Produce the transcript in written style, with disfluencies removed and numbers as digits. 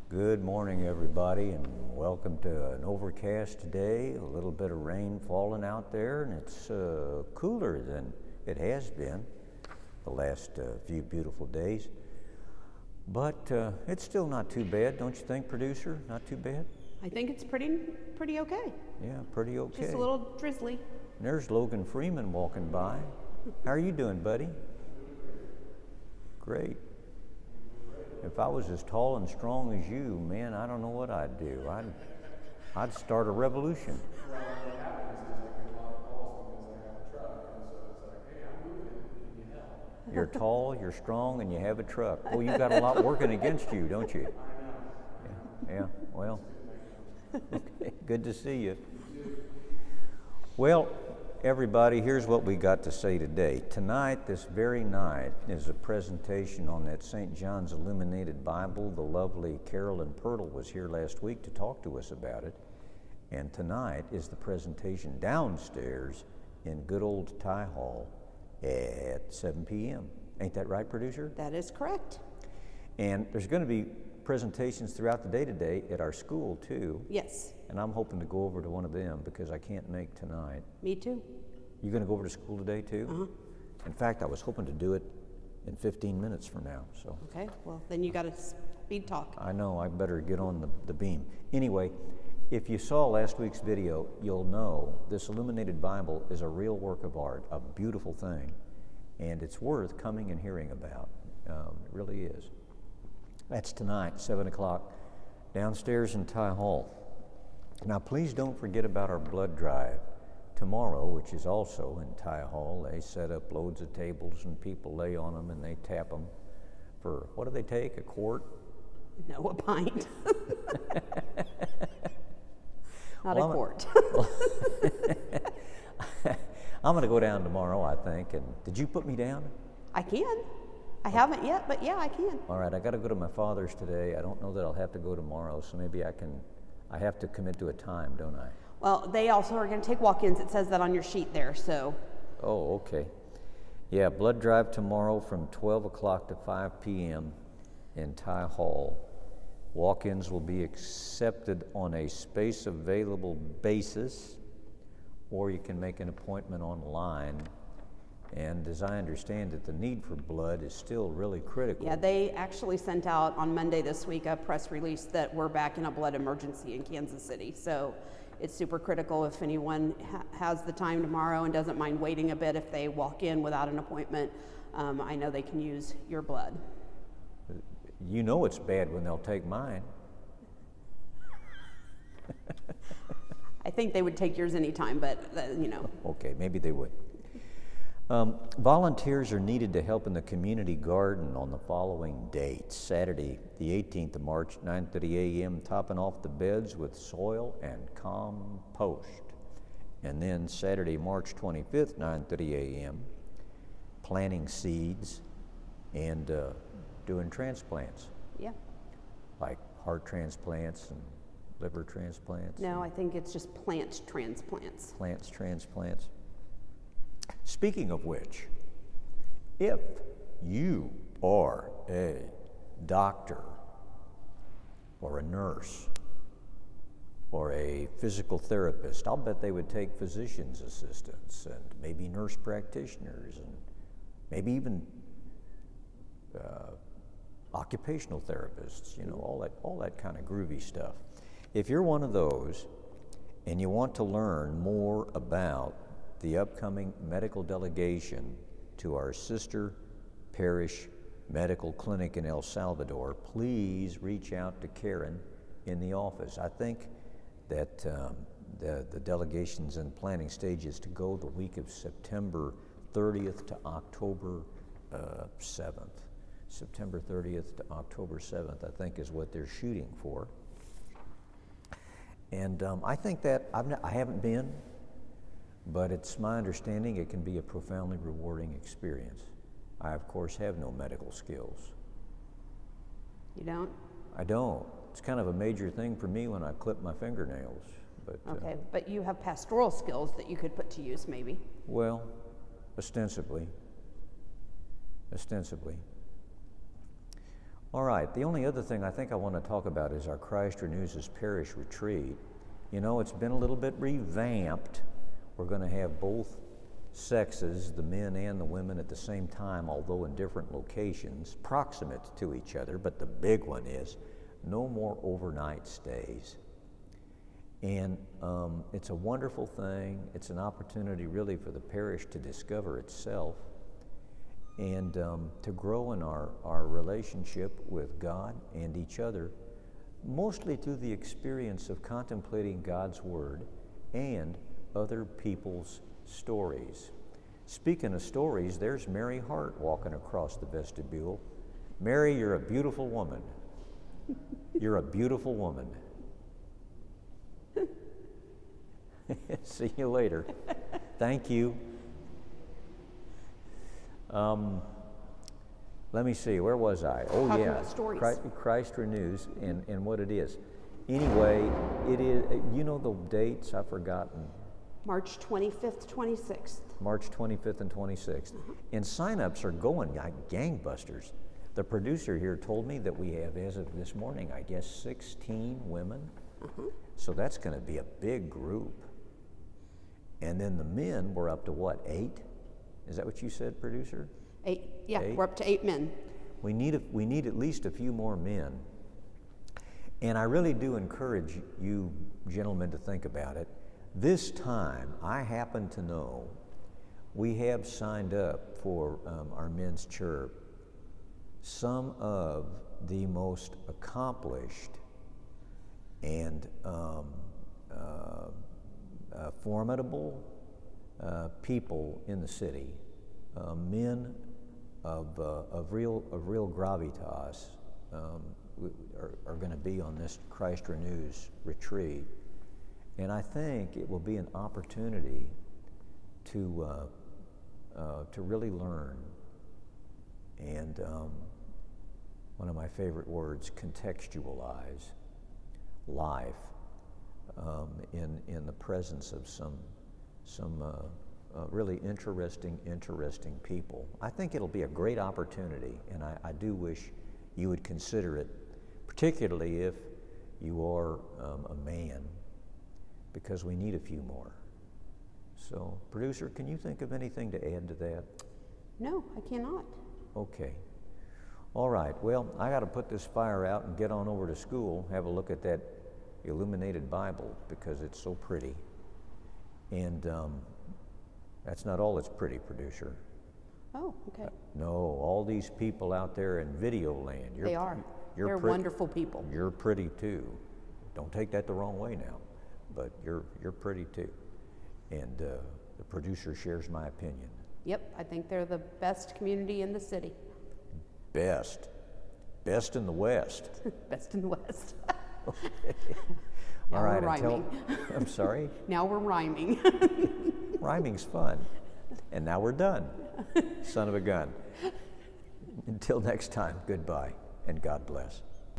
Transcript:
Good morning, everybody, and welcome to an overcast day. A little bit of rain falling out there, and it's cooler than it has been the last few beautiful days. But it's still not too bad, don't you think, producer? Not too bad? I think it's pretty okay. Yeah, pretty okay. Just a little drizzly. And there's Logan Freeman walking by. How are you doing, buddy? Great. If I was as tall and strong as you, man, I don't know what I'd do. I'd start a revolution. Well, what happens is I get a lot of calls because I have a truck, and so it's like, hey, I'm moving, can you help? You're tall, you're strong, and you have a truck. Well, you've got a lot working against you, don't you? I know. Yeah, well, okay, good to see you. Well, everybody, here's what we got to say today. Tonight, this very night, is a presentation on that St. John's Illuminated Bible. The lovely Carolyn Pirtle was here last week to talk to us about it. And tonight is the presentation downstairs in good old Ty Hall at 7 p.m. Ain't that right, producer? That is correct. And there's going to be presentations throughout the day today at our school, too. Yes. And I'm hoping to go over to one of them because I can't make tonight. Me too. You going to go over to school today, too? Uh-huh. In fact, I was hoping to do it in 15 minutes from now, so. Okay, well, then you got to speed talk. I know, I better get on the beam. Anyway, if you saw last week's video, you'll know this illuminated Bible is a real work of art, a beautiful thing, and it's worth coming and hearing about. It really is. That's tonight, 7 o'clock, downstairs in Ty Hall. Now, please don't forget about our blood drive tomorrow, which is also in Ty Hall. They set up loads of tables and people lay on them and they tap them for, what do they take, a quart? No, a pint. Not Well, a quart. I'm going to go down tomorrow, I think. And did you put me down? I can. I haven't yet, but yeah, I can. All right, I got to go to my father's today. I don't know that I'll have to go tomorrow, so maybe I have to commit to a time, don't I? Well, they also are going to take walk-ins. It says that on your sheet there, so. Oh, okay. Yeah, blood drive tomorrow from 12 o'clock to 5 p.m. in Ty Hall. Walk-ins will be accepted on a space-available basis, or you can make an appointment online. And as I understand it, the need for blood is still really critical. Yeah, they actually sent out on Monday this week a press release that we're back in a blood emergency in Kansas City. So it's super critical if anyone has the time tomorrow and doesn't mind waiting a bit if they walk in without an appointment. I know they can use your blood. You know it's bad when they'll take mine. I think they would take yours anytime, but you know. Okay, maybe they would. Volunteers are needed to help in the community garden on the following dates. Saturday, the 18th of March, 9:30 a.m., topping off the beds with soil and compost. And then Saturday, March 25th, 9:30 a.m., planting seeds and doing transplants. Yeah. Like heart transplants and liver transplants. No, I think it's just plant transplants. Plants transplants. Speaking of which, if you are a doctor or a nurse or a physical therapist, I'll bet they would take physician's assistants and maybe nurse practitioners and maybe even occupational therapists, you know, all that kind of groovy stuff. If you're one of those and you want to learn more about the upcoming medical delegation to our sister parish medical clinic in El Salvador, please reach out to Karen in the office. I think that the delegation's in planning stages to go the week of September 30th to October 7th. September 30th to October 7th, I think, is what they're shooting for. And I think that I haven't been, but it's my understanding it can be a profoundly rewarding experience. I, of course, have no medical skills. You don't? I don't. It's kind of a major thing for me when I clip my fingernails. But, Okay, but you have pastoral skills that you could put to use maybe. Well, ostensibly. All right, the only other thing I think I want to talk about is our Christ Renews Parish Retreat. You know, it's been a little bit revamped. We're going to have both sexes, the men and the women, at the same time, although in different locations, proximate to each other. But the big one is no more overnight stays. And it's a wonderful thing. It's an opportunity really for the parish to discover itself and to grow in our relationship with God and each other, mostly through the experience of contemplating God's Word and other people's stories. Speaking of stories, there's Mary Hart walking across the vestibule. Mary, you're a beautiful woman. You're a beautiful woman. See you later. Thank you. Let me see, where was I? Oh, Talking yeah, about stories. Christ Renews and what it is. Anyway, it is, you know the dates? I've forgotten. March 25th, 26th. March 25th and 26th. And sign-ups are going like gangbusters. The producer here told me that we have, as of this morning, I guess 16 women. So that's going to be a big group. And then the men, we're up to what, 8? Is that what you said, producer? 8, yeah, 8? we're up to 8 men. We need at least a few more men. And I really do encourage you gentlemen to think about it. This time, I happen to know we have signed up for our men's chirp some of the most accomplished and formidable people in the city, men of real gravitas, are going to be on this Christ Renews retreat, and I think it will be an opportunity to really learn, and one of my favorite words, contextualize life in the presence of some really interesting people. I think it'll be a great opportunity, and I do wish you would consider it, particularly if you are a man, because we need a few more. So, producer, can you think of anything to add to that? No, I cannot. Okay. All right, well, I got to put this fire out and get on over to school, have a look at that illuminated Bible, because it's so pretty. And that's not all that's pretty, producer. Oh, okay. No, all these people out there in video land. They are. They're wonderful people. You're pretty too. Don't take that the wrong way now, but you're pretty too. And the producer shares my opinion. Yep, I think they're the best community in the city. Best in the West. Best in the West. Okay. Now All right, we're rhyming. I'm sorry? Now we're rhyming. Rhyming's fun. And now we're done. Son of a gun. Until next time, goodbye and God bless.